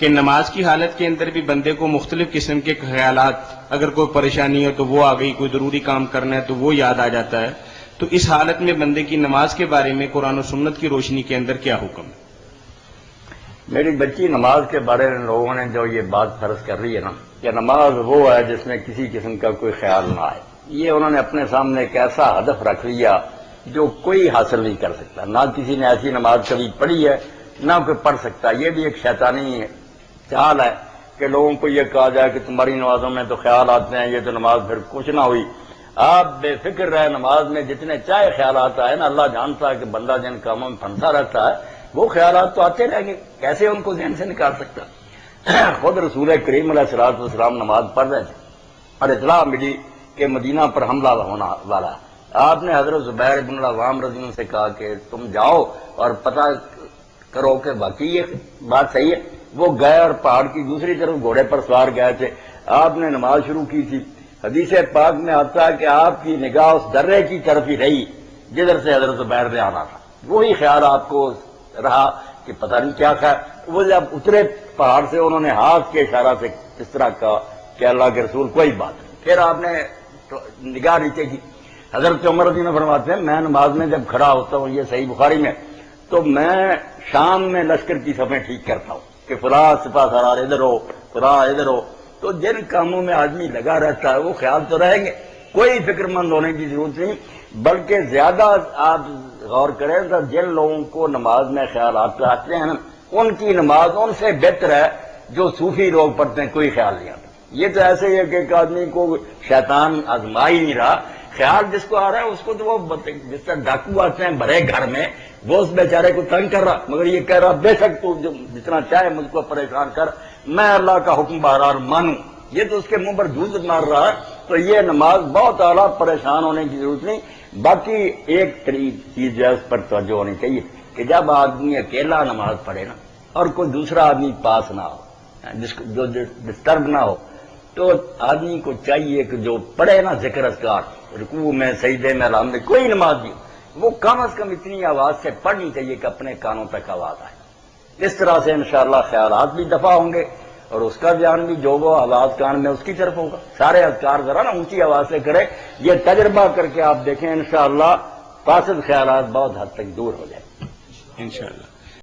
کہ نماز کی حالت کے اندر بھی بندے کو مختلف قسم کے خیالات، اگر کوئی پریشانی ہے تو وہ آ گئی، کوئی ضروری کام کرنا ہے تو وہ یاد آ جاتا ہے، تو اس حالت میں بندے کی نماز کے بارے میں قرآن و سنت کی روشنی کے اندر کیا حکم ہے؟ میری بچی نماز کے بارے میں لوگوں نے جو یہ بات فرض کر رہی ہے نا کہ نماز وہ ہے جس میں کسی قسم کا کوئی خیال نہ آئے، یہ انہوں نے اپنے سامنے ایک ایسا ہدف رکھ لیا جو کوئی حاصل نہیں کر سکتا، نہ کسی نے ایسی نماز کبھی پڑھی ہے نہ کوئی پڑھ سکتا۔ یہ بھی ایک شیطانی چال ہے کہ لوگوں کو یہ کہا جائے کہ تمہاری نمازوں میں تو خیال آتے ہیں، یہ تو نماز پھر کچھ نہ ہوئی۔ آپ بے فکر رہے، نماز میں جتنے چاہے خیالات آئے نا، اللہ جانتا ہے کہ بندہ جن کاموں میں پھنسا رہتا ہے وہ خیالات تو آتے رہیں گے، کیسے ان کو ذہن سے نکال سکتا؟ خود رسول کریم علیہ الصلوۃ والسلام نماز پڑھ رہے تھے اور اطلاع ملی کہ مدینہ پر حملہ ہونا والا ہے۔ آپ نے حضرت زبیر بن العوام رضی اللہ عنہ سے کہا کہ تم جاؤ اور پتہ کرو کہ واقعی یہ بات صحیح ہے۔ وہ گئے اور پہاڑ کی دوسری طرف گھوڑے پر سوار گئے تھے، آپ نے نماز شروع کی تھی۔ حدیث پاک میں آتا ہے کہ آپ کی نگاہ اس درے کی طرف ہی رہی جدھر سے حضرت زبیر نے آنا تھا، وہی خیال آپ کو رہا کہ پتہ نہیں کیا خیال۔ وہ جب اترے پہاڑ سے انہوں نے ہاتھ کے اشارہ سے اس طرح کہا کہ اللہ کے رسول کوئی بات نہیں۔ پھر آپ نے نگاہ نیچے کی۔ حضرت عمر رضی اللہ عنہ فرماتے ہیں میں نماز میں جب کھڑا ہوتا ہوں، یہ صحیح بخاری میں، تو میں شام میں لشکر کی صفیں ٹھیک کرتا ہوں کہ فلاں سپہ سالار ادھر ہو، فلاں ادھر ہو۔ تو جن کاموں میں آدمی لگا رہتا ہے وہ خیال تو رہیں گے، کوئی فکر مند ہونے کی ضرورت نہیں، بلکہ زیادہ آپ غور کریں تو جن لوگوں کو نماز میں خیالات آتے ہیں نا، ان کی نماز ان سے بہتر ہے جو صوفی لوگ پڑھتے ہیں کوئی خیال نہیں آتا۔ یہ تو ایسے ہی ہے کہ ایک آدمی کو شیطان آزما ہی نہیں رہا، خیال جس کو آ رہا ہے اس کو تو وہ جس طرح ڈاکو آتے ہیں بھرے گھر میں، وہ اس بیچارے کو تنگ کر رہا، مگر یہ کہہ رہا بے شک تو جتنا چاہے مجھ کو پریشان کر، میں اللہ کا حکم بہرحال مانوں۔ یہ تو اس کے منہ پر جھوٹ مار رہا ہے۔ تو یہ نماز بہت اعلیٰ، پریشان ہونے کی ضرورت نہیں۔ باقی ایک چیز جو ہے اس پر توجہ ہونی چاہیے کہ جب آدمی اکیلا نماز پڑھے نا اور کوئی دوسرا آدمی پاس نہ ہو، جو ڈسٹرب نہ ہو، تو آدمی کو چاہیے کہ جو پڑھے نا ذکر اذکار، رکوع میں سجدے میں الحمد، کوئی نماز بھی ہو، وہ کم از کم اتنی آواز سے پڑھنی چاہیے کہ اپنے کانوں تک آواز آئے۔ اس طرح سے انشاءاللہ خیالات بھی دفع ہوں گے اور اس کا دھیان بھی جو وہ آواز کان میں اس کی طرف ہوگا۔ سارے اذکار ذرا نا اونچی آواز سے کرے، یہ تجربہ کر کے آپ دیکھیں انشاءاللہ فاسد خیالات بہت حد تک دور ہو جائیں۔ انشاءاللہ۔